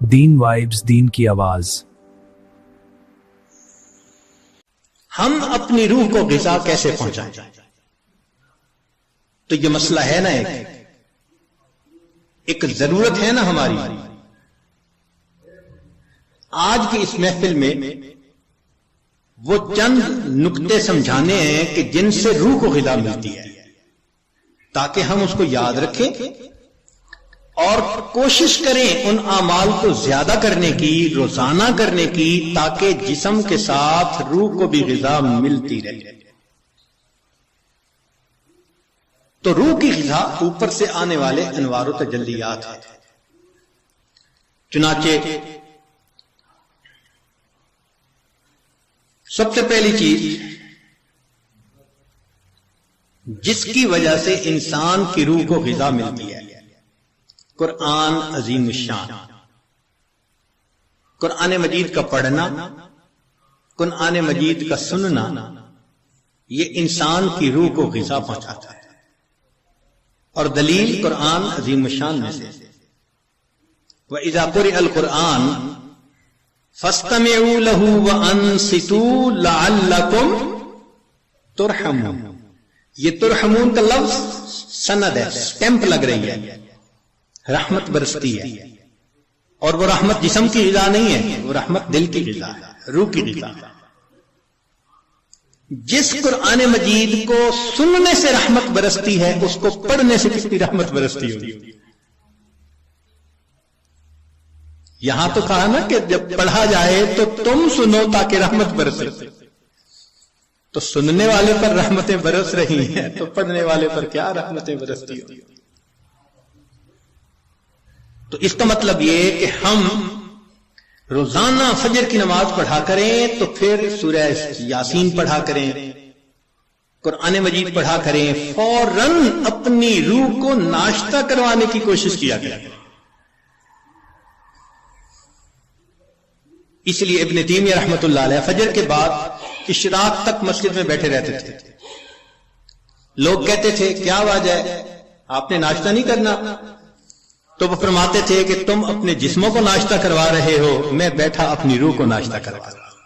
دین vibes, دین کی آواز۔ ہم اپنی روح کو غذا کیسے پہنچائیں؟ تو یہ مسئلہ ہے نا، ایک ضرورت ہے نا ہماری۔ آج کی اس محفل میں وہ چند نکتے سمجھانے ہیں کہ جن سے روح کو غذا ملتی ہے، تاکہ ہم اس کو یاد رکھیں اور کوشش کریں ان اعمال کو زیادہ کرنے کی، روزانہ کرنے کی، تاکہ جسم کے ساتھ روح کو بھی غذا ملتی رہے۔ تو روح کی غذا اوپر سے آنے والے انوار و تجلیات ہے۔ چنانچہ سب سے پہلی چیز جس کی وجہ سے انسان کی روح کو غذا ملتی ہے، قرآن عظیم الشان، قرآن مجید کا پڑھنا، قرآن مجید کا سننا، یہ انسان کی روح کو غذا پہنچاتا ہے۔ اور دلیل قرآن عظیم الشان میں سے وَإِذَا قُرِئَ الْقُرْآنُ فَاسْتَمِعُوا لَهُ وَأَنصِتُوا لَعَلَّكُمْ تُرْحَمُونَ۔ یہ ترحمون کا لفظ سند ہے، سٹیمپ لگ رہی ہے، رحمت برستی ہے۔ اور وہ رحمت جسم کی غذا نہیں ہے، وہ رحمت دل کی غذا ہے، روح کی غذا ہے۔ جس قرآن مجید کو سننے سے رحمت برستی ہے، اس کو پڑھنے سے کتنی رحمت برستی ہوگی۔ یہاں تو کہا نا کہ جب پڑھا جائے تو تم سنو تاکہ رحمت برسے، تو سننے والے پر رحمتیں برس رہی ہیں، تو پڑھنے والے پر کیا رحمتیں برستی ہوگی۔ تو اس کا مطلب یہ کہ ہم روزانہ فجر کی نماز پڑھا کریں، تو پھر سورہ یاسین پڑھا کریں، قرآن مجید پڑھا کریں، فوراً اپنی روح کو ناشتہ کروانے کی کوشش کیا کریں۔ اس لیے ابن تیمیہ رحمۃ اللہ علیہ فجر کے بعد اشراق تک مسجد میں بیٹھے رہتے تھے۔ لوگ کہتے تھے کیا وجہ ہے، آپ نے ناشتہ نہیں کرنا؟ تو وہ فرماتے تھے کہ تم اپنے جسموں کو ناشتہ کروا رہے ہو، میں بیٹھا اپنی روح کو ناشتہ کروا رہا ہوں۔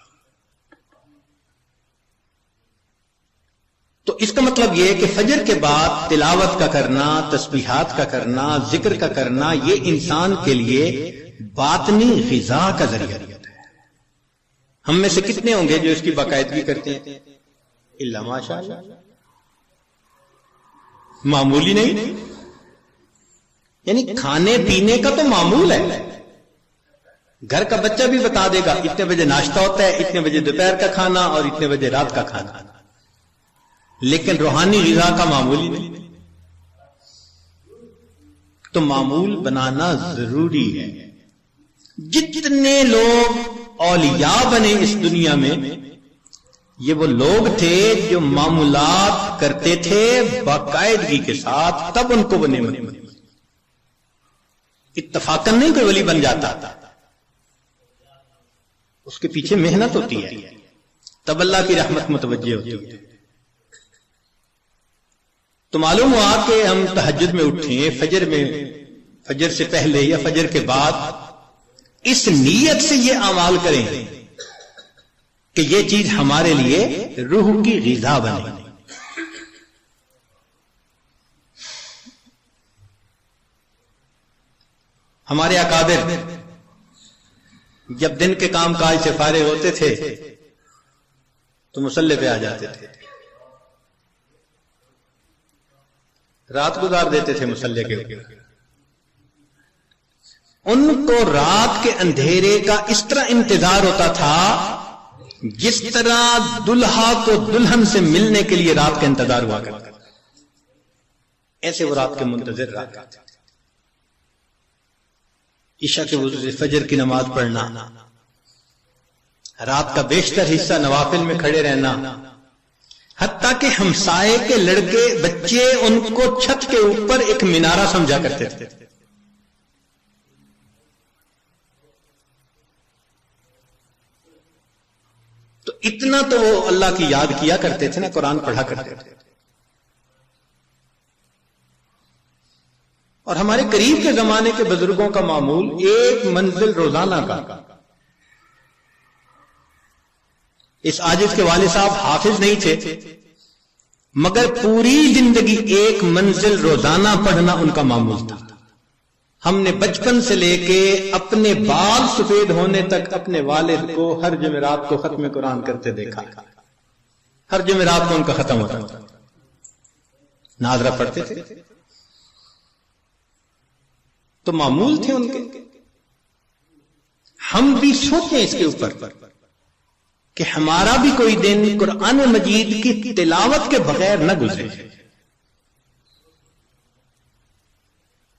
تو اس کا مطلب یہ کہ فجر کے بعد تلاوت کا کرنا، تسبیحات کا کرنا، ذکر کا کرنا، یہ انسان کے لیے باطنی غذا کا ذریعہ ہے۔ ہم میں سے کتنے ہوں گے جو اس کی باقاعدگی کرتے ہیں؟ الا ماشاء اللہ، معمولی نہیں، یعنی کھانے پینے کا تو معمول ہے۔ گھر کا بچہ بھی بتا دے گا اتنے بجے ناشتہ ہوتا ہے، اتنے بجے دوپہر کا کھانا اور اتنے بجے رات کا کھانا، لیکن روحانی غذا کا معمول ہی نہیں۔ تو معمول بنانا ضروری ہے۔ جتنے لوگ اولیاء بنے اس دنیا میں، یہ وہ لوگ تھے جو معمولات کرتے تھے باقاعدگی کے ساتھ، تب ان کو وہ نعمت ملی۔ اتفاقاً نہیں کوئی ولی بن جاتا، اس کے پیچھے محنت ہوتی ہے، تب اللہ کی رحمت متوجہ ہوتی ہے۔ تو معلوم ہوا کہ ہم تہجد میں اٹھیں، فجر سے پہلے یا فجر کے بعد، اس نیت سے یہ اعمال کریں کہ یہ چیز ہمارے لیے روح کی غذا بنے۔ ہمارے اکابر جب دن کے کام کاج سے فارغ ہوتے تھے تو مصلی پہ آ جاتے تھے، رات گزار دیتے تھے مصلی کے اوپر۔ ان کو رات کے اندھیرے کا اس طرح انتظار ہوتا تھا جس طرح دلہا کو دلہن سے ملنے کے لیے رات کا انتظار ہوا کرتا تھا، ایسے وہ رات کے منتظر رہا کرتے تھے۔ عشاء کے وضو سے فجر کی نماز پڑھنا، رات کا بیشتر حصہ نوافل میں کھڑے رہنا، حتیٰ کہ ہمسائے کے لڑکے بچے ان کو چھت کے اوپر ایک مینارہ سمجھا کرتے تھے۔ تو اتنا تو وہ اللہ کی یاد کیا کرتے تھے نا، قرآن پڑھا کرتے تھے۔ اور ہمارے قریب کے زمانے کے بزرگوں کا معمول ایک منزل روزانہ کا. اس عاجز کے والد صاحب حافظ نہیں تھے مگر پوری زندگی ایک منزل روزانہ پڑھنا ان کا معمول تھا. ہم نے بچپن سے لے کے اپنے بال سفید ہونے تک اپنے والد کو ہر جمعرات کو ختم قرآن کرتے دیکھا. ہر جمعرات کو ان کا ختم ہوتا تھا. ناظرہ پڑھتے تھے تو معمول تھے ان کے. ہم بھی سوچیں اس کے اوپر کہ ہمارا بھی کوئی دن قرآن مجید کی تلاوت کے بغیر نہ گزرے.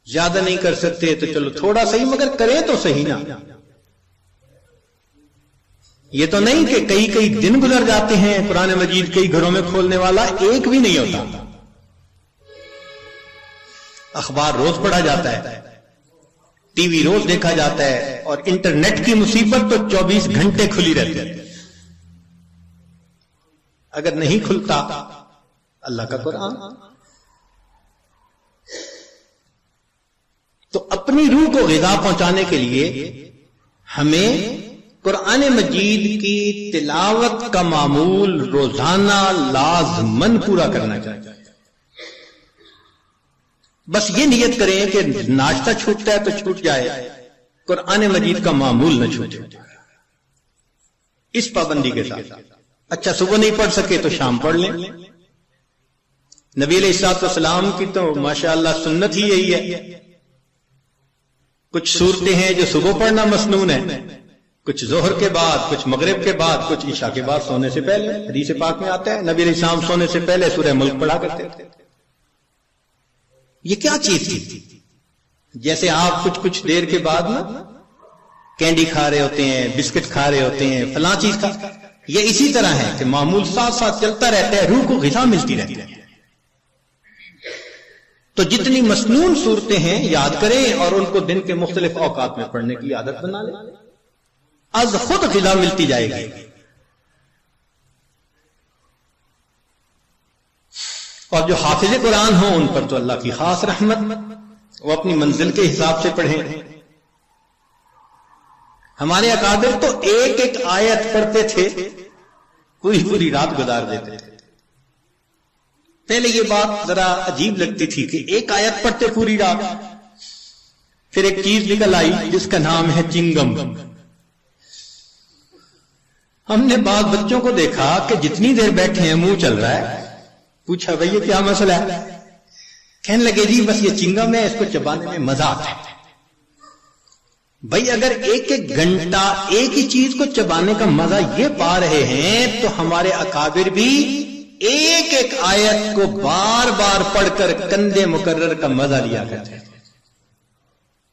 زیادہ نہیں کر سکتے تو چلو تھوڑا صحیح مگر کریں تو صحیح نا. یہ تو نہیں کہ کئی کئی دن گزر جاتے ہیں قرآن مجید کئی گھروں میں کھولنے والا ایک بھی نہیں ہوتا. اخبار روز پڑھا جاتا ہے, ٹی وی روز دیکھا جاتا ہے, اور انٹرنیٹ کی مصیبت تو 24 گھنٹے کھلی رہتی ہے. اگر نہیں کھلتا اللہ کا قرآن تو اپنی روح کو غذا پہنچانے کے لیے ہمیں قرآن مجید کی تلاوت کا معمول روزانہ لازماً پورا کرنا چاہیے. بس یہ نیت کریں کہ ناشتہ چھوٹتا ہے تو چھوٹ جائے, قرآن مجید کا معمول نہ چھوٹے. اس پابندی کے ساتھ اچھا صبح نہیں پڑھ سکے تو شام پڑھ لیں. نبی علیہ الصلوۃ والسلام کی تو ماشاءاللہ سنت ہی یہی ہے. کچھ صورتیں ہیں جو صبح پڑھنا مسنون ہے, کچھ ظہر کے بعد, کچھ مغرب کے بعد, کچھ عشاء کے بعد سونے سے پہلے. حدیث پاک میں آتا ہے نبی علیہ السلام سونے سے پہلے سورہ ملک پڑھا کرتے تھے. یہ کیا چیز تھی؟ جیسے آپ کچھ دیر کے بعد نا کینڈی کھا رہے ہوتے ہیں, بسکٹ کھا رہے ہوتے ہیں, فلاں چیز کا. یہ اسی طرح ہے کہ معمول ساتھ ساتھ چلتا رہتا ہے, روح کو غذا ملتی رہتی ہے. تو جتنی مسنون صورتیں ہیں یاد کریں اور ان کو دن کے مختلف اوقات میں پڑھنے کی عادت بنا لیں, از خود غذا ملتی جائے گی. اور جو حافظ قرآن ہوں ان پر تو اللہ کی خاص رحمت, وہ اپنی منزل کے حساب سے پڑھیں. ہمارے اکابر تو ایک ایک آیت پڑھتے تھے, پوری رات گزار دیتے تھے. پہلے یہ بات ذرا عجیب لگتی تھی کہ ایک آیت پڑھتے پوری رات. پھر ایک چیز نکل آئی جس کا نام ہے چنگم. ہم نے بعض بچوں کو دیکھا کہ جتنی دیر بیٹھے ہیں منہ چل رہا ہے. پوچھا بھئی یہ کیا مسئلہ ہے؟ کہنے لگے جی بس یہ چنگم ہے, اس کو چبانے میں مزہ آتا ہے. بھئی اگر ایک ایک گھنٹہ ایک ہی چیز کو چبانے کا مزہ یہ پا رہے ہیں تو ہمارے اکابر بھی ایک ایک آیت کو بار بار پڑھ کر کندھے مکرر کا مزہ لیا کرتے تھے.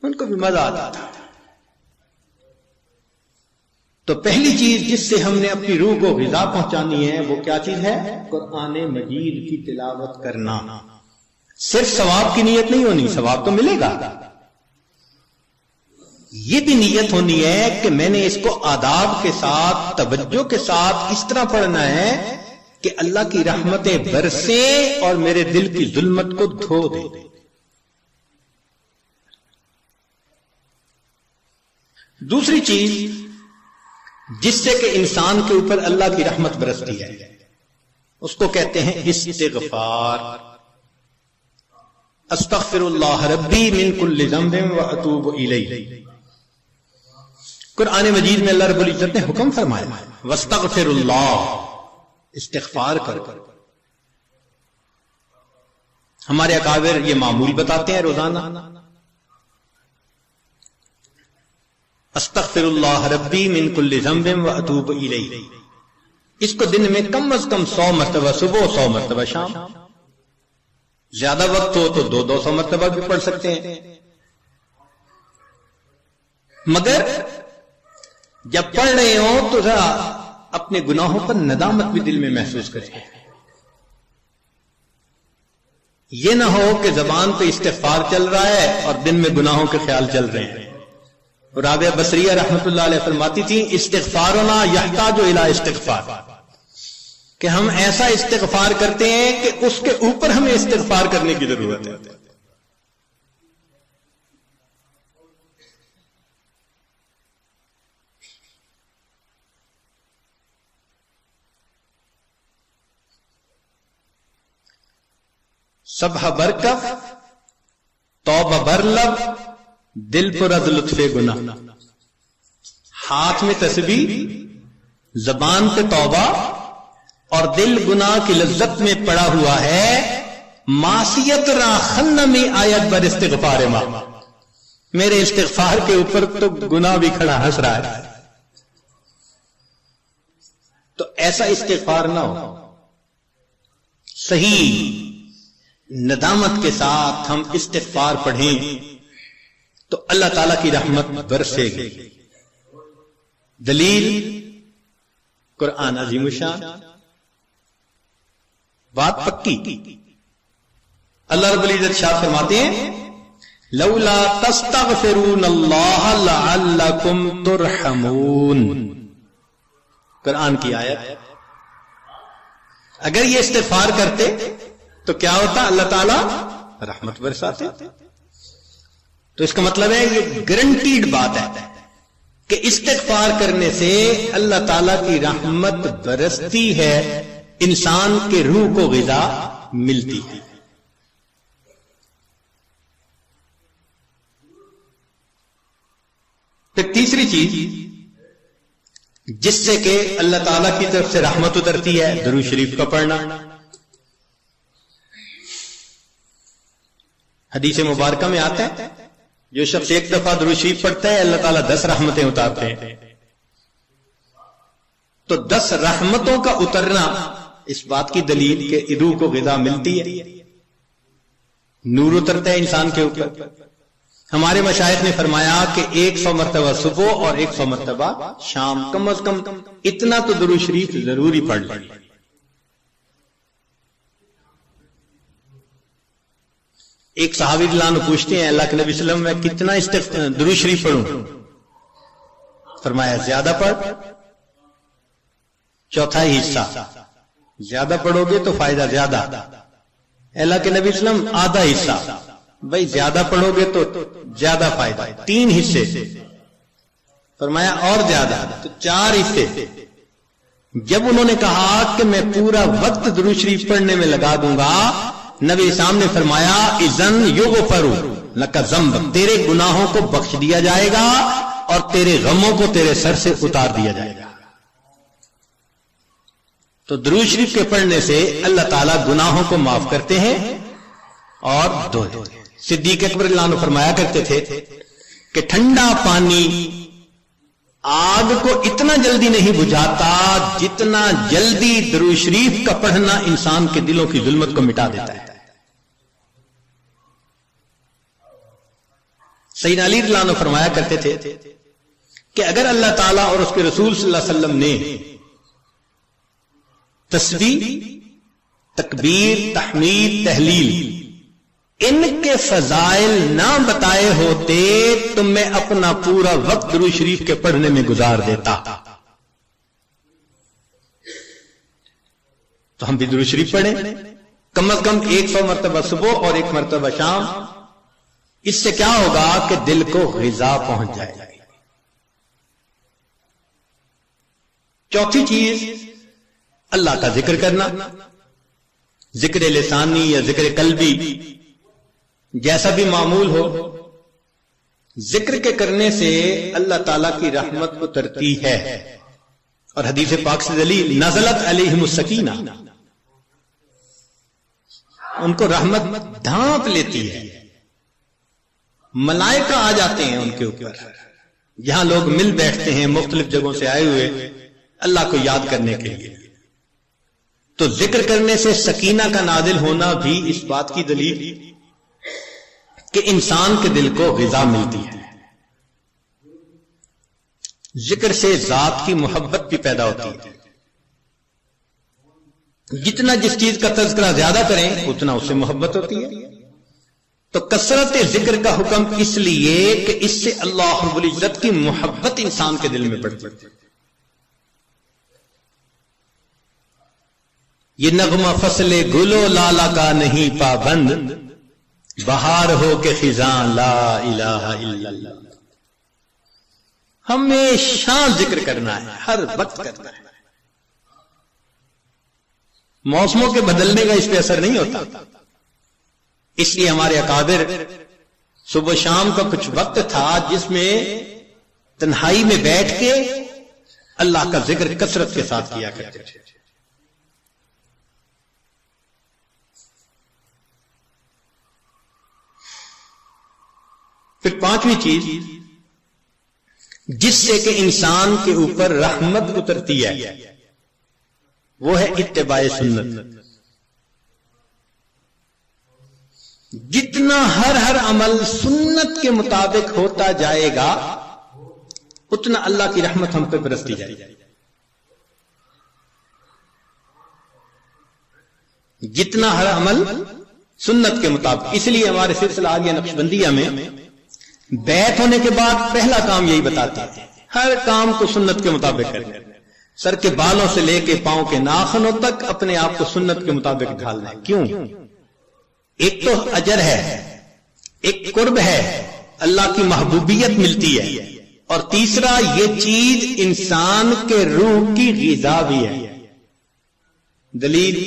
ان کو بھی مزہ آتا تھا. تو پہلی چیز جس سے ہم نے اپنی روح کو غذا پہنچانی ہے وہ کیا چیز ہے؟ قرآن مجید کی تلاوت کرنا. صرف ثواب کی نیت نہیں ہونی, ثواب تو ملے گا, یہ بھی نیت ہونی ہے کہ میں نے اس کو آداب کے ساتھ توجہ کے ساتھ اس طرح پڑھنا ہے کہ اللہ کی رحمتیں برسیں اور میرے دل کی ظلمت کو دھو دے. دوسری چیز جس سے کہ انسان کے اوپر اللہ کی رحمت برستی ہے اس کو کہتے ہیں استغفار. استغفر اللہ ربی من کل ذنب واتوب الیہ. قرآن مجید میں اللہ رب العزت نے حکم فرمایا واستغفر اللہ, استغفار کرو. ہمارے اکابر یہ معمول بتاتے ہیں روزانہ استغفر اللہ ربی من کل ذنب واتوب الیہ. اس کو دن میں کم از کم 100 مرتبہ صبح, 100 مرتبہ شام. زیادہ وقت ہو تو 200 مرتبہ بھی پڑھ سکتے ہیں. مگر جب پڑھ رہے ہوں تو ذرا اپنے گناہوں پر ندامت بھی دل میں محسوس کریں. یہ نہ ہو کہ زبان پہ استغفار چل رہا ہے اور دن میں گناہوں کے خیال چل رہے ہیں. رابعہ بصریہ رحمت اللہ علیہ فرماتی تھی استغفارنا یحتاج الی استغفار, کہ ہم ایسا استغفار کرتے ہیں کہ اس کے اوپر ہمیں استغفار کرنے کی ضرورت ہے. صبح برکف، توبہ برلب، دل پر از لطف گناہ. ہاتھ میں تسبیح، زبان پہ توبہ اور دل گناہ کی لذت میں پڑا ہوا ہے. معصیت را خن میں آیت بر استغفار ما، میرے استغفار کے اوپر تو گناہ بھی کھڑا ہنس رہا ہے. تو ایسا استغفار نہ ہو. صحیح ندامت کے ساتھ ہم استغفار پڑھیں تو اللہ تعالی کی رحمت برسے گی. دلیل قرآن عظیم الشان، بات پکی. اللہ رب العزت شاہ فرماتے ہیں لولا تستغفرون اللہ لعلکم ترحمون. قرآن کی آیت. اگر یہ استغفار کرتے تو کیا ہوتا؟ اللہ تعالی رحمت برساتے. تو اس کا مطلب ہے یہ گارنٹیڈ بات ہے کہ استغفار کرنے سے اللہ تعالی کی رحمت برستی ہے، انسان کے روح کو غذا ملتی ہے. پھر تیسری چیز جس سے کہ اللہ تعالی کی طرف سے رحمت اترتی ہے، درود شریف کا پڑھنا. حدیث مبارکہ میں آتا ہے جو شخص ایک دفعہ درود شریف پڑھتا ہے اللہ تعالیٰ 10 رحمتیں اتارتے ہیں. تو 10 رحمتوں کا اترنا اس بات کی دلیل کہ روح کو غذا ملتی ہے، نور اترتا ہے انسان کے اوپر. ہمارے مشائخ نے فرمایا کہ 100 مرتبہ صبح اور 100 مرتبہ شام، کم از کم اتنا تو درود شریف ضروری پڑھ لیں. ایک صحابی رضی اللہ عنہ پوچھتے ہیں اللہ کے نبی صلی اللہ علیہ وسلم میں کتنا درود شریف پڑھوں؟ فرمایا زیادہ پڑھ، چوتھائی حصہ. زیادہ پڑھو گے تو فائدہ زیادہ. اللہ کے نبی صلی اللہ علیہ وسلم آدھا حصہ. بھائی زیادہ پڑھو گے تو زیادہ فائدہ. 3 حصے. فرمایا اور زیادہ تو 4 حصے. جب انہوں نے کہا کہ میں پورا وقت درود شریف پڑھنے میں لگا دوں گا، نبی اسلام نے فرمایا اذن یغفر لک ذنب، تیرے گناہوں کو بخش دیا جائے گا اور تیرے غموں کو تیرے سر سے اتار دیا جائے گا. تو درود شریف کے پڑھنے سے اللہ تعالیٰ گناہوں کو معاف کرتے ہیں اور دھوتے ہیں. صدیق اکبر رضی اللہ عنہ فرمایا کرتے تھے کہ ٹھنڈا پانی آگ کو اتنا جلدی نہیں بجھاتا جتنا جلدی درود شریف کا پڑھنا انسان کے دلوں کی ظلمت کو مٹا دیتا ہے. سیدنا علی رضی اللہ عنہ فرمایا کرتے تھے کہ اگر اللہ تعالیٰ اور اس کے رسول صلی اللہ علیہ وسلم نے تسبیح، تکبیر، تحمید، تہلیل ان کے فضائل نہ بتائے ہوتے تو میں اپنا پورا وقت درود شریف کے پڑھنے میں گزار دیتا. تو ہم بھی درود شریف پڑھیں کم از کم 100 مرتبہ صبح اور 1 مرتبہ شام. اس سے کیا ہوگا کہ دل کو غذا پہنچ جائے گی. چوتھی چیز اللہ کا ذکر کرنا، ذکر لسانی یا ذکر قلبی جیسا بھی معمول ہو. ذکر کے کرنے سے اللہ تعالی کی رحمت اترتی ہے. اور حدیث پاک سے دلیل نزلت علیہم السکینہ، ان کو رحمت ڈھانپ لیتی ہے. ملائکہ آ جاتے ہیں ان کے اوپر. یہاں لوگ مل بیٹھتے ہیں مختلف جگہوں سے آئے ہوئے اللہ کو یاد کرنے کے لیے. تو ذکر کرنے سے سکینہ کا نازل ہونا بھی اس بات کی دلیل کہ انسان کے دل کو غذا ملتی ہے. ذکر سے ذات کی محبت بھی پیدا ہوتی ہے. جتنا جس چیز کا تذکرہ زیادہ کریں اتنا اس سے محبت ہوتی ہے. تو کثرت ذکر کا حکم اس لیے کہ اس سے اللہ رب العزت کی محبت انسان کے دل میں بڑھتی ہے. یہ نغمہ فصل گلو لالا کا نہیں پابند، بہار ہو کے خزاں لا الہ الا اللہ. ہمیشہ ذکر کرنا ہے، ہر وقت کرنا ہے. موسموں کے بدلنے کا اس پہ اثر نہیں ہوتا. اس لیے ہمارے اکابر صبح شام کا کچھ وقت تھا جس میں تنہائی میں بیٹھ کے اللہ کا ذکر کثرت کے ساتھ کیا کرتے تھے. پھر پانچویں چیز جس سے کہ انسان کے اوپر رحمت اترتی ہے وہ ہے اتباع سنت. جتنا ہر عمل سنت کے مطابق ہوتا جائے گا اتنا اللہ کی رحمت ہم پہ برستی جائے گی. جتنا ہر عمل سنت کے مطابق. اس لیے ہمارے سلسلہ آ گیا نقشبندیہ میں بیعت ہونے کے بعد پہلا کام یہی بتاتے ہیں ہر کام کو سنت کے مطابق کریں. سر کے بالوں سے لے کے پاؤں کے ناخنوں تک اپنے آپ کو سنت کے مطابق ڈھالنا ہے. کیوں؟ ایک تو اجر ہے, ایک قرب ہے, اللہ کی محبوبیت ملتی ہے, اور تیسرا یہ چیز انسان کے روح کی غذا بھی ہے. دلیل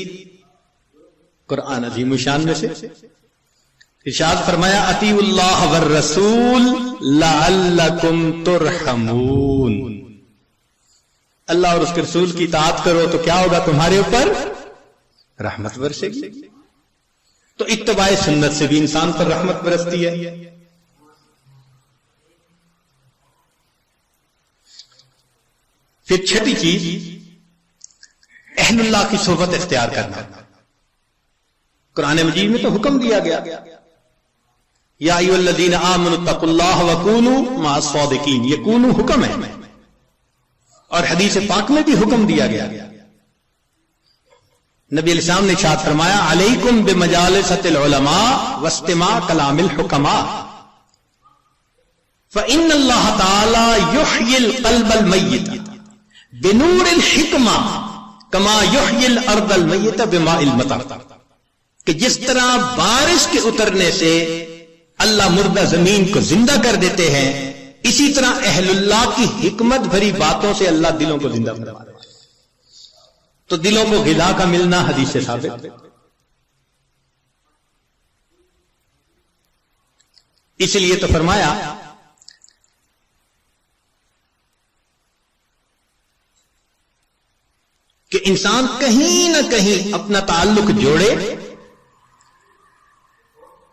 قرآن عظیم الشان میں سے ارشاد فرمایا اطیعوا اللہ والرسول لعلکم ترحمون. اللہ اور اس کے رسول کی اطاعت کرو تو کیا ہوگا تمہارے اوپر رحمت برسے گی. تو اتباع سنت سے بھی انسان پر رحمت برستی ہے. پھر چھٹی چیز اہل اللہ کی صحبت اختیار کرنا. قرآن مجید میں تو حکم دیا گیا یا ایھا الذین آمنوا اتقوا اللہ وکونوا مع الصادقین. یہ کونوا حکم ہے, اور حدیث پاک میں بھی حکم دیا گیا. نبی علیہ السلام نے ارشاد فرمایا علیکم بمجالسۃ العلماء واستماع کلام الحکماء فإن اللہ تعالی یحیی القلب المیت بنور الحکمہ کما یحیی الارض المیت بماء المطر. کہ جس طرح بارش کے اترنے سے اللہ مردہ زمین کو زندہ کر دیتے ہیں اسی طرح اہل اللہ کی حکمت بھری باتوں سے اللہ دلوں کو زندہ فرما دیتے ہیں. تو دلوں کو غذا کا ملنا حدیث سے ثابت. اس لیے تو فرمایا کہ انسان کہیں نہ کہیں اپنا تعلق جوڑے.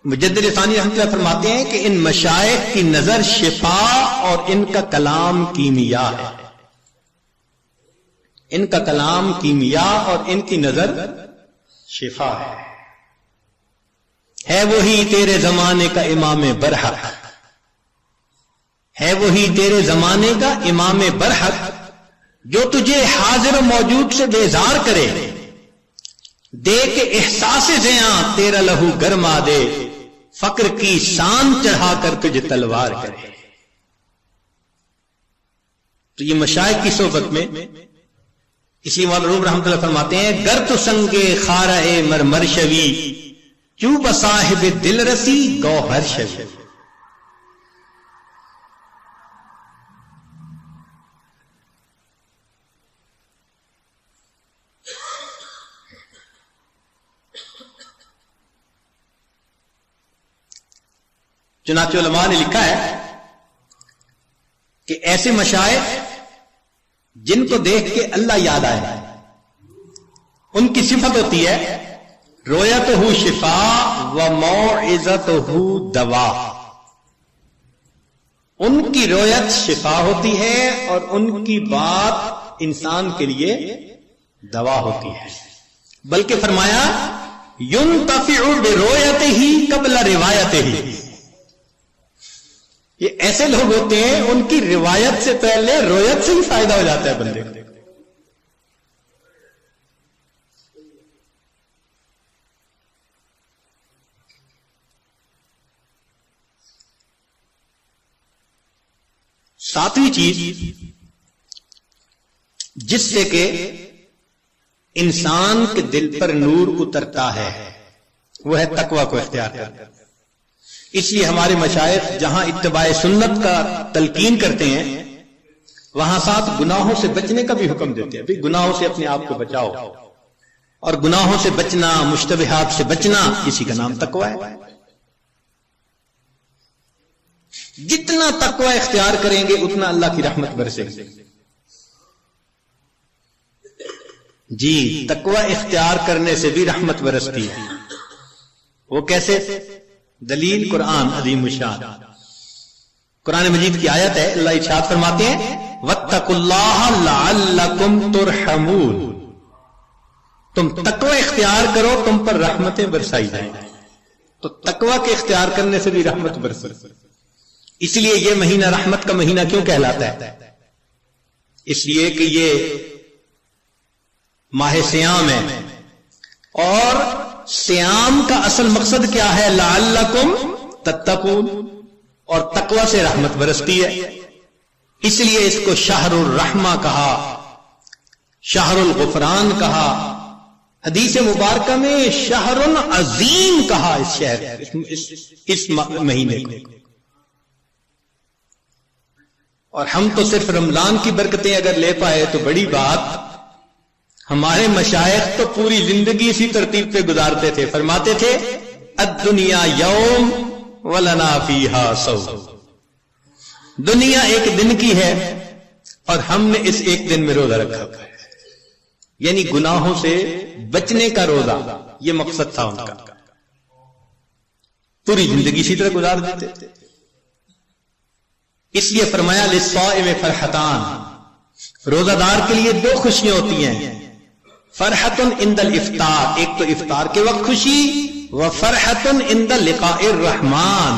مجدد ثانی رحمۃ اللہ فرماتے ہیں کہ ان مشائخ کی نظر شفا اور ان کا کلام کیمیا ہے. ان کا کلام کیمیا اور ان کی نظر شفا ہے وہی تیرے زمانے کا امام برحق, ہے وہی تیرے زمانے کا امام برحق جو تجھے حاضر و موجود سے بیزار کرے, دے کے احساس زیاں تیرا لہو گرما دے, فقر کی شان چڑھا کر تجھے تلوار کرے. تو یہ مشائخ کی صحبت میں اسی مولانا روم رحمۃ اللہ فرماتے ہیں گر تو سنگے خارہ مرمر شوی چوب صاحب دل رسی گوہر شوی. چنانچہ علماء نے لکھا ہے کہ ایسے مشائخ جن کو دیکھ کے اللہ یاد آئے ان کی صفت ہوتی ہے رویتہ شفا و موعظتہ دوا. ان کی رویت شفا ہوتی ہے اور ان کی بات انسان کے لیے دوا ہوتی ہے. بلکہ فرمایا ينتفع برؤيته قبل روایتہ. یہ ایسے لوگ ہوتے ہیں ان کی روایت سے پہلے رویت سے ہی فائدہ ہو جاتا ہے بندے کو. ساتویں چیز جس سے کہ انسان کے دل پر نور اترتا ہے وہ ہے تقوی کو اختیار کرنا. اس لیے ہمارے مشائخ جہاں اتباع سنت کا تلقین کرتے ہیں وہاں ساتھ گناہوں سے بچنے کا بھی حکم دیتے ہیں. بھی گناہوں سے اپنے آپ کو بچاؤ, اور گناہوں سے بچنا, مشتبہات سے بچنا, اسی کا نام تقوی ہے. جتنا تقوی اختیار کریں گے اتنا اللہ کی رحمت برسے گی. جی تقوی اختیار کرنے سے بھی رحمت برستی ہے. وہ کیسے؟ دلیل قرآن عظیم الشان. قرآن مجید کی آیت ہے، اللہ ارشاد فرماتے ہیں وَاتَّقُوا اللَّهَ لَعَلَّكُمْ تُرْحَمُونَ. تم تقوی اختیار کرو تم پر رحمتیں برسائی جائیں. تو تقوی کے اختیار کرنے سے بھی رحمت برسے. اس لیے یہ مہینہ رحمت کا مہینہ کیوں کہلاتا ہے؟ اس لیے کہ یہ ماہ سیام ہے، اور سیام کا اصل مقصد کیا ہے؟ لعلکم تتقون. اور تقوی سے رحمت برستی ہے. اس لیے اس کو شہر الرحمہ کہا، شہر الغفران کہا، حدیث مبارکہ میں شہر عظیم کہا اس شہر اس مہینے کو. اور ہم تو صرف رمضان کی برکتیں اگر لے پائے تو بڑی بات. ہمارے مشائخ تو پوری زندگی اسی ترتیب پہ گزارتے تھے. فرماتے تھے الدنیا یوم ولنا فیہا صوم. دنیا ایک دن کی ہے اور ہم نے اس ایک دن میں روزہ رکھا ہے. یعنی گناہوں سے بچنے کا روزہ، یہ مقصد تھا ان کا. پوری زندگی اسی طرح گزار دیتے تھے. اس لیے فرمایا للصائم فرحتان. روزہ دار کے لیے دو خوشیاں ہوتی ہیں. فرحت عند الافطار، ایک تو افطار کے وقت خوشی، وفرحت عند لقاء الرحمن،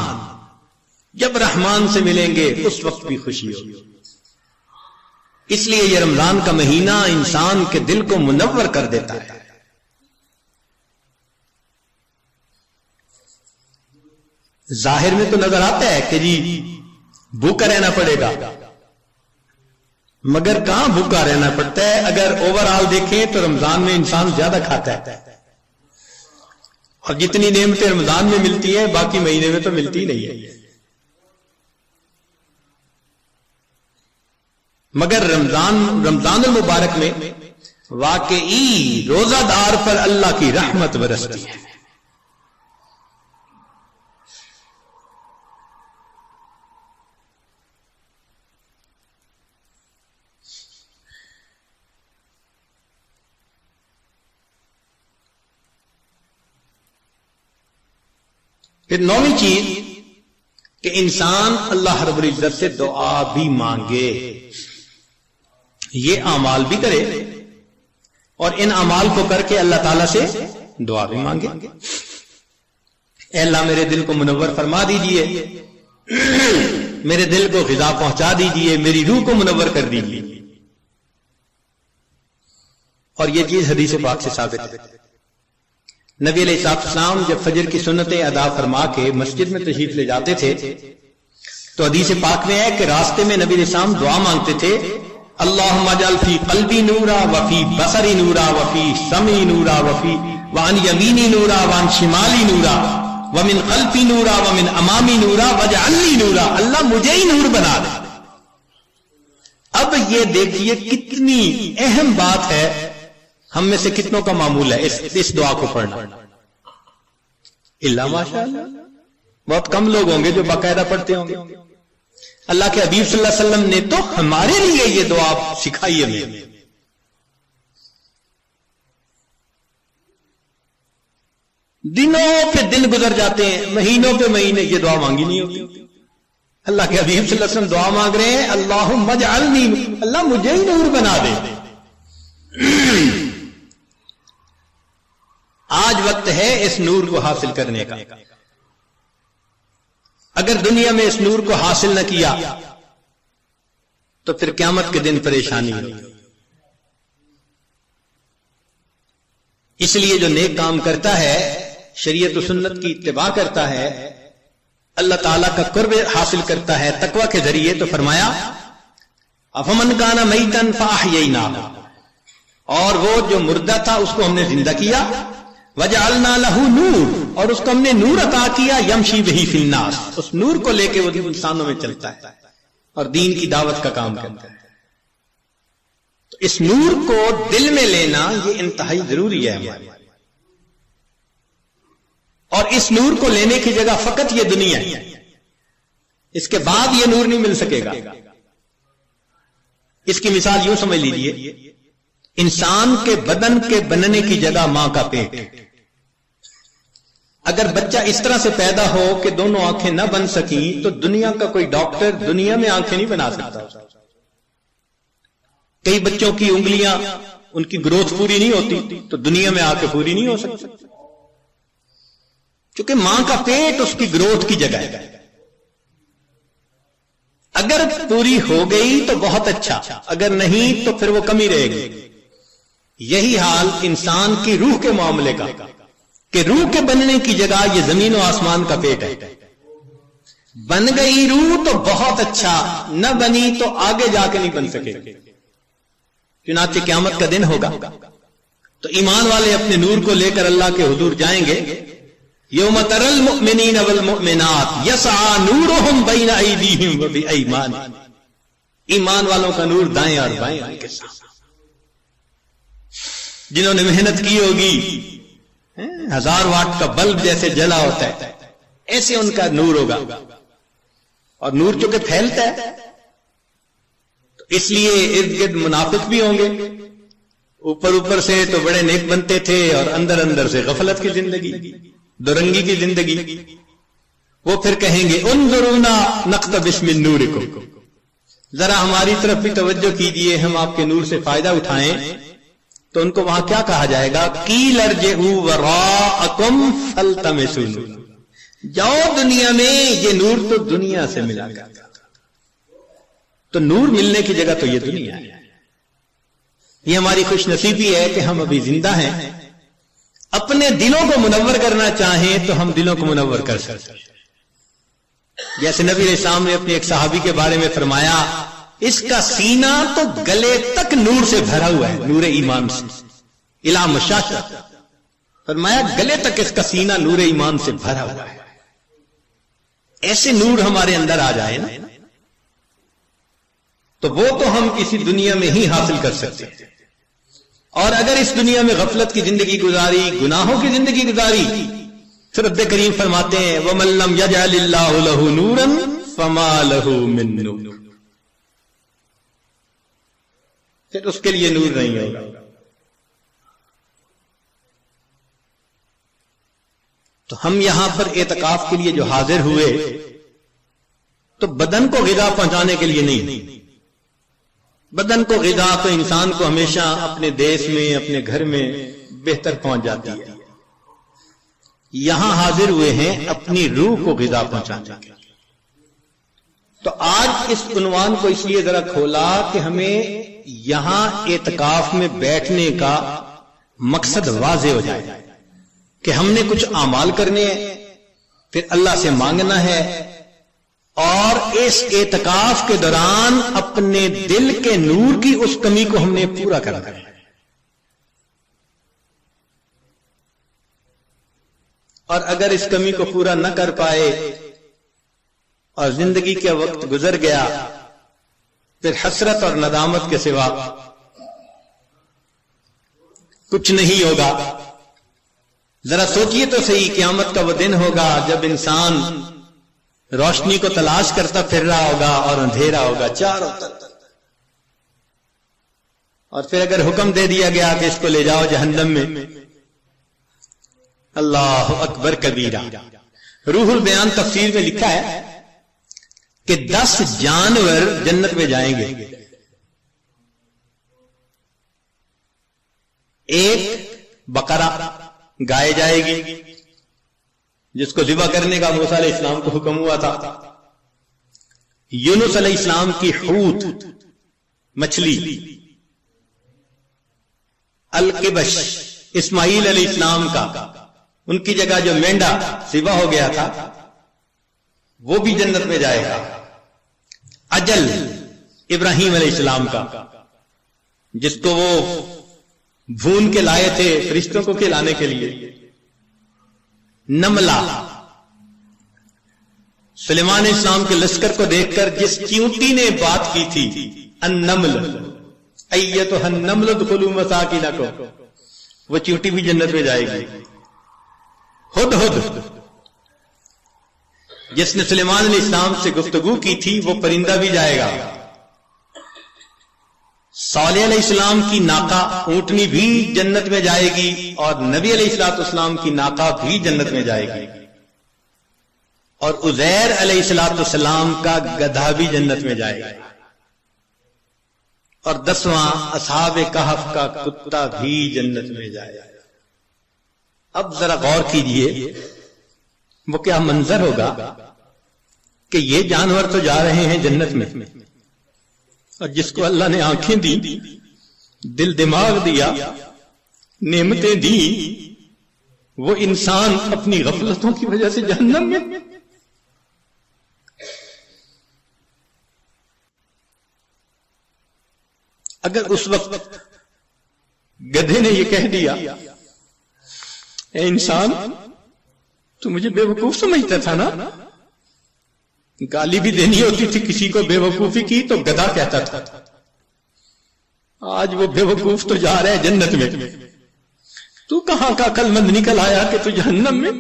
جب رحمان سے ملیں گے اس وقت بھی خوشی ہوگی. اس لیے یہ رمضان کا مہینہ انسان کے دل کو منور کر دیتا ہے. ظاہر میں تو نظر آتا ہے کہ جی بھوکا رہنا پڑے گا، مگر کہاں بھوکا رہنا پڑتا ہے؟ اگر اوور آل دیکھیں تو رمضان میں انسان زیادہ کھاتا ہے، اور جتنی نعمتیں رمضان میں ملتی ہیں باقی مہینے میں تو ملتی نہیں ہے. مگر رمضان المبارک میں واقعی روزہ دار پر اللہ کی رحمت برستی ہے. پھر نویں چیز کہ انسان اللہ رب العزت سے دعا بھی مانگے. یہ اعمال بھی کرے اور ان اعمال کو کر کے اللہ تعالی سے دعا بھی مانگے. اے اللہ میرے دل کو منور فرما دیجئے، میرے دل کو غذا پہنچا دیجئے، میری روح کو منور کر دیجئے. اور یہ چیز حدیث پاک سے ثابت ہے. نبی علیہ السلام جب فجر کی سنتیں ادا فرما کے مسجد میں تشریف لے جاتے تھے تو حدیث پاک میں ہے کہ راستے میں نبی علیہ السلام دعا مانگتے تھے اللہم اجعل فی قلبی نورا وفی بصری نورا وفی سمعی نورا وفی وعن یمینی نورا وعن شمالی نورا ومن خلفی نورا ومن امامی نورا واجعلنی نورا. اللہ مجھے ہی نور بنا دے. اب یہ دیکھیے کتنی اہم بات ہے. ہم میں سے کتنوں کا معمول ہے اس دعا کو پڑھنا؟ اللہ ماشاء اللہ بہت کم لوگ ہوں گے جو باقاعدہ پڑھتے ہوں گے. اللہ کے حبیب صلی اللہ علیہ وسلم نے تو ہمارے لیے یہ دعا سکھائی ہے. دنوں پہ دن گزر جاتے ہیں، مہینوں پہ مہینے، یہ دعا مانگی نہیں ہوتی. اللہ کے حبیب صلی اللہ علیہ وسلم دعا مانگ رہے ہیں اللہم اجعلنی، اللہ مجھے ہی نور بنا دے. آج وقت ہے اس نور کو حاصل کرنے کا. اگر دنیا میں اس نور کو حاصل نہ کیا تو پھر قیامت کے دن پریشانی ہوگی. اس لیے جو نیک کام کرتا ہے، شریعت و سنت کی اتباع کرتا ہے، اللہ تعالیٰ کا قرب حاصل کرتا ہے تقوی کے ذریعے، تو فرمایا افمن کان میتن فاحییناہ، اور وہ جو مردہ تھا اس کو ہم نے زندہ کیا، وجعلنا لہ نور، اور اس کو ہم نے نور عطا کیا، یمشی بہ فی الناس، اس نور کو لے کے وہ انسانوں میں چلتا ہے اور دین کی دعوت کا کام کرتا ہے. تو اس نور کو دل میں لینا یہ انتہائی ضروری ہے ہمارے. اور اس نور کو لینے کی جگہ فقط یہ دنیا ہے. اس کے بعد یہ نور نہیں مل سکے گا. اس کی مثال یوں سمجھ لیجئے، انسان کے بدن کے بننے کی جگہ ماں کا پیٹ. اگر بچہ اس طرح سے پیدا ہو کہ دونوں آنکھیں نہ بن سکیں تو دنیا کا کوئی ڈاکٹر دنیا میں آنکھیں نہیں بنا سکتا. کئی بچوں کی انگلیاں ان کی گروتھ پوری نہیں ہوتی تو دنیا میں آ کے پوری نہیں ہو سکتی، کیونکہ ماں کا پیٹ اس کی گروتھ کی جگہ ہے. اگر پوری ہو گئی تو بہت اچھا، اگر نہیں تو پھر وہ کمی رہے گی. یہی حال انسان کی روح کے معاملے کا، کہ روح کے بننے کی جگہ یہ زمین و آسمان کا پیٹ ہے. بن گئی روح تو بہت اچھا، نہ بنی تو آگے جا کے نہیں بن سکے. چنانچہ قیامت کا دن ہوگا تو ایمان والے اپنے نور کو لے کر اللہ کے حضور جائیں گے. یوم تری المؤمنین والمؤمنات یسعی نورہم بین ایدیہم وبایمانہم. ایمان والوں کا نور دائیں اور بائیں ان کے ساتھ. جنہوں نے محنت کی ہوگی، 1000 واٹ کا بلب جیسے جلا ہوتا ہے ایسے ان کا نور ہوگا. اور نور چونکہ پھیلتا ہے تو اس لیے ارد گرد منافق بھی ہوں گے. اوپر سے تو بڑے نیک بنتے تھے اور اندر سے غفلت کی زندگی، دورنگی کی زندگی. وہ پھر کہیں گے انظرونا نقتبس من نورکم، ذرا ہماری طرف بھی توجہ کیجئے، ہم آپ کے نور سے فائدہ اٹھائیں. تو ان کو وہاں کیا کہا جائے گا؟ قیل ارجعوا وراءکم فالتمسوا نورا. جاؤ دنیا میں، یہ نور تو دنیا سے ملا کرتا. تو نور ملنے کی جگہ تو یہ دنیا ہے. یہ ہماری خوش نصیبی ہے کہ ہم ابھی زندہ ہیں. اپنے دلوں کو منور کرنا چاہیں تو ہم دلوں کو منور کر سکتے ہیں. جیسے نبی علیہ السلام نے اپنے ایک صحابی کے بارے میں فرمایا، اس کا سینہ تو گلے تک نور سے بھرا ہوا ہے، نور ایمان سے. الا مشاشہ، فرمایا گلے تک اس کا سینہ نور ایمان سے بھرا ہوا ہے. ایسے نور ہمارے اندر آ جائے نا تو وہ تو ہم کسی دنیا میں ہی حاصل کر سکتے ہیں. اور اگر اس دنیا میں غفلت کی زندگی گزاری، گناہوں کی زندگی گزاری، پھر رب کریم فرماتے ہیں وَمَن لَّمْ يَجْعَلِ اللَّهُ لَهُ نُورًا فَمَا لَهُ مِن نُور. پھر اس کے لیے نور نہیں ہوگا. تو ہم یہاں پر اعتکاف کے لیے جو حاضر ہوئے تو بدن کو غذا پہنچانے کے لیے نہیں. بدن کو غذا تو انسان کو ہمیشہ اپنے دیش میں، اپنے گھر میں بہتر پہنچ جاتی ہے. یہاں حاضر ہوئے ہیں اپنی روح کو غذا پہنچانے کے. تو آج اس عنوان کو اس لیے ذرا کھولا کہ ہمیں یہاں اعتکاف میں بیٹھنے کا مقصد واضح ہو جائے کہ ہم نے کچھ اعمال کرنے ہیں، پھر اللہ سے مانگنا ہے، اور اس اعتکاف کے دوران اپنے دل کے نور کی اس کمی کو ہم نے پورا کرنا ہے. اور اگر اس کمی کو پورا نہ کر پائے اور زندگی کے وقت گزر گیا، پھر حسرت اور ندامت کے سوا کچھ نہیں ہوگا. ذرا سوچئے تو صحیح، قیامت کا وہ دن ہوگا جب انسان روشنی کو تلاش کرتا پھر رہا ہوگا اور اندھیرا ہوگا چاروں طرف. اور پھر اگر حکم دے دیا گیا کہ اس کو لے جاؤ جہنم میں، اللہ اکبر کبیرہ. روح البیان تفسیر میں لکھا ہے کہ 10 جانور جنت میں جائیں گے. ایک بقرہ گائے جائے گی جس کو ذبح کرنے کا موسیٰ علیہ السلام کو حکم ہوا تھا. یونس علیہ السلام کی حوت مچھلی، القبش اسماعیل علیہ السلام کا، ان کی جگہ جو مینڈا ذبح ہو گیا تھا وہ بھی جنت میں جائے گا. اجل ابراہیم علیہ السلام کا، جس کو وہ بھون کے لائے تھے فرشتوں کو کھلانے کے لیے. نملہ سلیمان علیہ السلام کے لشکر کو دیکھ کر جس چیونٹی نے بات کی تھی، النمل ایتھا النمل ادخلوا مساکنکم، وہ چیونٹی بھی جنت میں جائے گی. ہدہد جس نے سلیمان علیہ السلام سے گفتگو کی تھی وہ پرندہ بھی جائے گا، صالح علیہ السلام کی ناقہ اونٹنی بھی جنت میں جائے گی، اور نبی علیہ السلام کی ناقہ بھی جنت میں جائے گی، اور عزیر علیہ السلام کا گدھا بھی جنت میں جائے گا، اور 10واں اصحاب کہف کا کتا بھی جنت میں جائے گا۔ اب ذرا غور کیجئے وہ کیا منظر ہوگا کہ یہ جانور تو جا رہے ہیں جنت میں، اور جس کو اللہ نے آنکھیں دی، دل دماغ دیا، نعمتیں دی، وہ انسان اپنی غفلتوں کی وجہ سے جہنم میں۔ اگر اس وقت گدھے نے یہ کہہ دیا اے انسان تو مجھے بے وقوف سمجھتا تھا نا، گالی بھی دینی ہوتی تھی کسی کو بے وقوفی کی تو گدھا کہتا تھا، آج وہ بے وقوف تو جا رہا ہے جنت میں، تو کہاں کا عقل مند نکل آیا کہ تو جہنم میں۔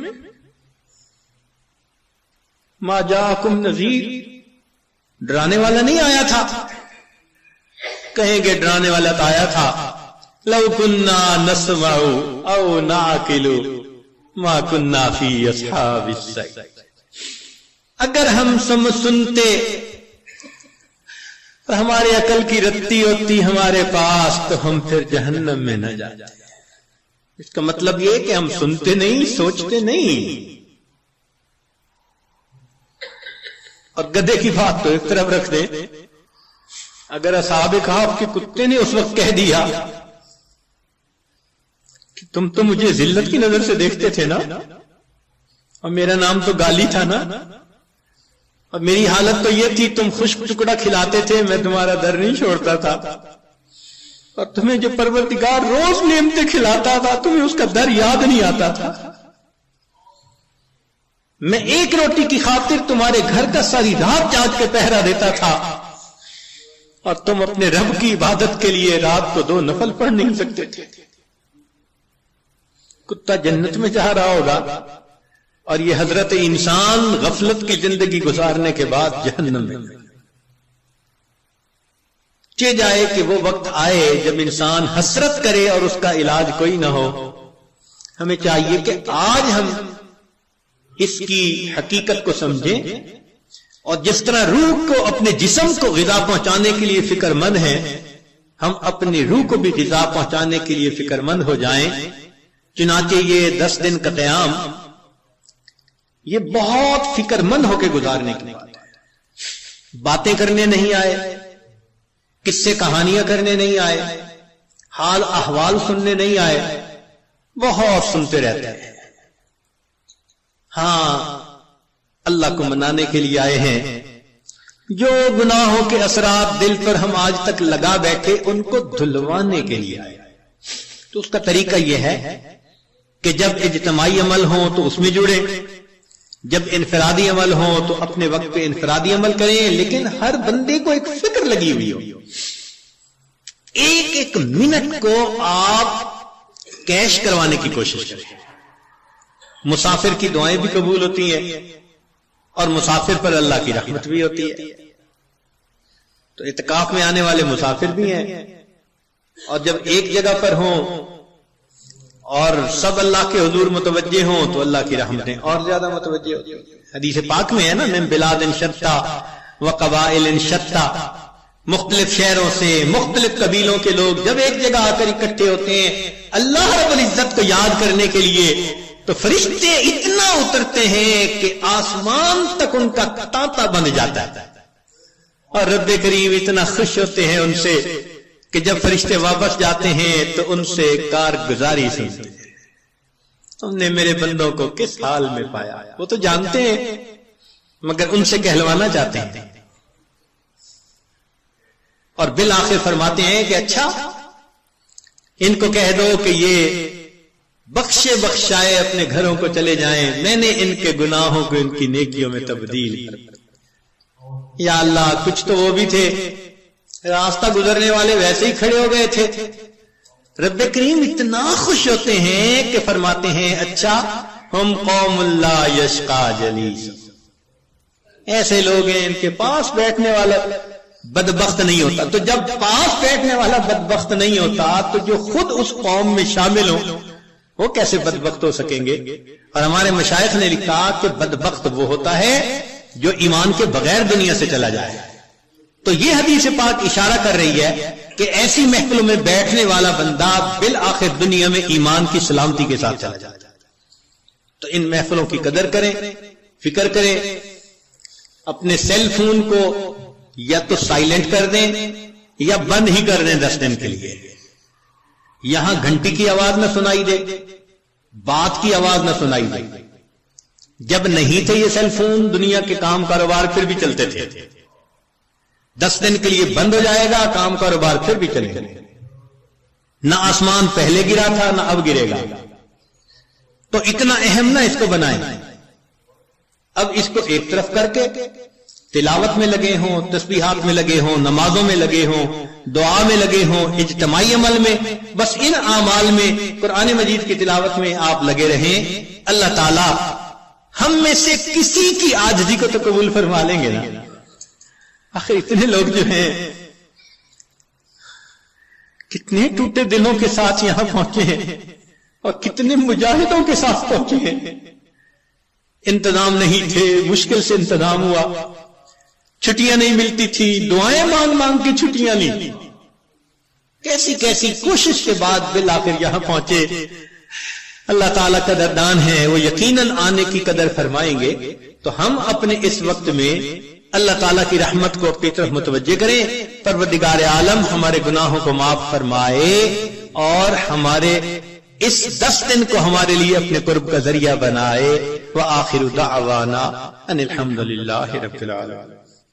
ما جاءکم نذیر، ڈرانے والا نہیں آیا تھا، کہیں گے ڈرانے والا تو آیا تھا، لو کننا نسمع او نعقل ما کننا فی اصحاب السعیر، اگر ہم سنتے اور ہماری عقل کی رتی ہوتی ہمارے پاس تو ہم پھر جہنم میں نہ جاتے۔ اس کا مطلب یہ کہ ہم سنتے نہیں، سوچتے نہیں۔ اور گدھے کی بات تو ایک طرف رکھ دیں، اگر اصحاب کہف کے کتے نے اس وقت کہہ دیا کہ تم تو مجھے ذلت کی نظر سے دیکھتے تھے نا، اور میرا نام تو گالی تھا نا، اور میری حالت تو یہ تھی تم خشک ٹکڑا کھلاتے تھے، میں تمہارا در نہیں چھوڑتا تھا، اور تمہیں جو پروردگار روز نعمتیں کھلاتا تھا تمہیں اس کا در یاد نہیں آتا تھا، میں ایک روٹی کی خاطر تمہارے گھر کا ساری رات جاگ کے پہرا دیتا تھا، اور تم اپنے رب کی عبادت کے لیے رات کو 2 نفل پڑھ نہیں سکتے تھے۔ کتا جنت میں جا رہا ہوگا، اور یہ حضرت انسان غفلت کی زندگی گزارنے کے بعد جہنم میں۔ چہ جائے کہ وہ وقت آئے جب انسان حسرت کرے اور اس کا علاج کوئی نہ ہو۔ ہمیں چاہیے کہ آج ہم اس کی حقیقت کو سمجھیں، اور جس طرح روح کو اپنے جسم کو غذا پہنچانے کے لیے فکر مند ہیں، ہم اپنی روح کو بھی غذا پہنچانے کے لیے فکر مند ہو جائیں۔ چنانچہ یہ 10 دن کا قیام یہ بہت فکر مند ہو کے گزارنے کی بات ہے۔ باتیں کرنے نہیں آئے، قصے کہانیاں کرنے نہیں آئے، حال احوال سننے نہیں آئے، بہت سنتے رہتے ہیں۔ ہاں، اللہ کو منانے کے لیے آئے ہیں۔ جو گناہوں کے اثرات دل پر ہم آج تک لگا بیٹھے ان کو دھلوانے کے لیے آئے۔ تو اس کا طریقہ یہ ہے کہ جب اجتماعی عمل ہوں تو اس میں جڑیں، جب انفرادی عمل ہوں تو اپنے وقت پہ انفرادی عمل کریں، لیکن ہر بندے کو ایک فکر لگی ہوئی ہو، ایک ایک منٹ کو آپ کیش کروانے کی کوشش کریں۔ مسافر کی دعائیں بھی قبول ہوتی ہیں، اور مسافر پر اللہ کی رحمت بھی ہوتی ہے۔ تو اعتکاف میں آنے والے مسافر بھی ہیں، اور جب ایک جگہ پر ہوں اور سب اللہ کے حضور متوجہ ہوں تو اللہ کی رحمتیں اور زیادہ متوجہ ہوتی ہیں۔ حدیث پاک میں ہے نا، من بلاد شتیٰ وقبائل شتیٰ، مختلف شہروں سے مختلف قبیلوں کے لوگ جب ایک جگہ آ کر اکٹھے ہوتے ہیں اللہ رب العزت کو یاد کرنے کے لیے، تو فرشتے اتنا اترتے ہیں کہ آسمان تک ان کا تانتا بن جاتا ہے، اور رب کریم اتنا خوش ہوتے ہیں ان سے کہ جب فرشتے واپس جاتے ہیں تو ان سے کارگزاری سنتے ہیں، تم نے میرے بندوں کو کس حال میں پایا۔ وہ تو جانتے ہیں مگر ان سے کہلوانا چاہتے ہیں، اور بالآخر فرماتے ہیں کہ اچھا ان کو کہہ دو کہ یہ بخشے بخشائے اپنے گھروں کو چلے جائیں، میں نے ان کے گناہوں کو ان کی نیکیوں میں تبدیل کر دیا۔ یا اللہ، کچھ تو وہ بھی تھے راستہ گزرنے والے ویسے ہی کھڑے ہو گئے تھے۔ رب کریم اتنا خوش ہوتے ہیں کہ فرماتے ہیں اچھا ہم قوم لا یشقا جلیس، ایسے لوگ ہیں ان کے پاس بیٹھنے والا بدبخت نہیں ہوتا. تو جب پاس بیٹھنے والا بدبخت نہیں ہوتا تو جو خود اس قوم میں شامل ہوں وہ کیسے بدبخت ہو سکیں گے؟ اور ہمارے مشائخ نے لکھا کہ بدبخت وہ ہوتا ہے جو ایمان کے بغیر دنیا سے چلا جائے. تو یہ حدیث پاک اشارہ کر رہی ہے کہ ایسی محفلوں میں بیٹھنے والا بندہ بالآخر دنیا میں ایمان کی سلامتی کے ساتھ چلا جائے. تو ان محفلوں کی قدر کریں، فکر کریں. اپنے سیل فون کو یا تو سائلنٹ کر دیں یا بند ہی کر دیں 10 دن کے لیے. یہاں گھنٹی کی آواز نہ سنائی دے، بات کی آواز نہ سنائی دے. جب نہیں تھے یہ سیل فون دنیا کے کام کاروبار پھر بھی چلتے تھے. 10 دن کے لیے بند ہو جائے گا، کام کاروبار پھر بھی چلے گا. نہ آسمان پہلے گرا تھا نہ اب گرے گا. تو اتنا اہم نہ اس کو بنائیں. اب اس کو ایک طرف کر کے تلاوت میں لگے ہوں، تسبیحات میں لگے ہوں، نمازوں میں لگے ہوں، دعا میں لگے ہوں، اجتماعی عمل میں، بس ان اعمال میں قرآن مجید کی تلاوت میں آپ لگے رہیں. اللہ تعالی ہم میں سے کسی کی عاجزی کو تو قبول فرما لیں گے نا. آخر اتنے لوگ جو ہیں کتنے ٹوٹے دلوں کے ساتھ یہاں پہنچے ہیں اور کتنے مجاہدوں کے ساتھ پہنچے ہیں. انتظام نہیں تھے، مشکل سے انتظام ہوا، چھٹیاں نہیں ملتی تھی، دعائیں مانگ مانگ کے چھٹیاں نہیں، کیسی کیسی کوشش کے بعد بالآخر یہاں پہنچے. اللہ تعالیٰ قدردان ہے، وہ یقیناً آنے کی قدر فرمائیں گے. تو ہم اپنے اس وقت میں اللہ تعالیٰ کی رحمت کو اپنی طرف متوجہ کریں. پروردگار عالم ہمارے گناہوں کو معاف فرمائے اور ہمارے اس 10 دن کو ہمارے لیے اپنے قرب کا ذریعہ بنائے. وآخر دعوانا ان الحمد للہ رب العالمین.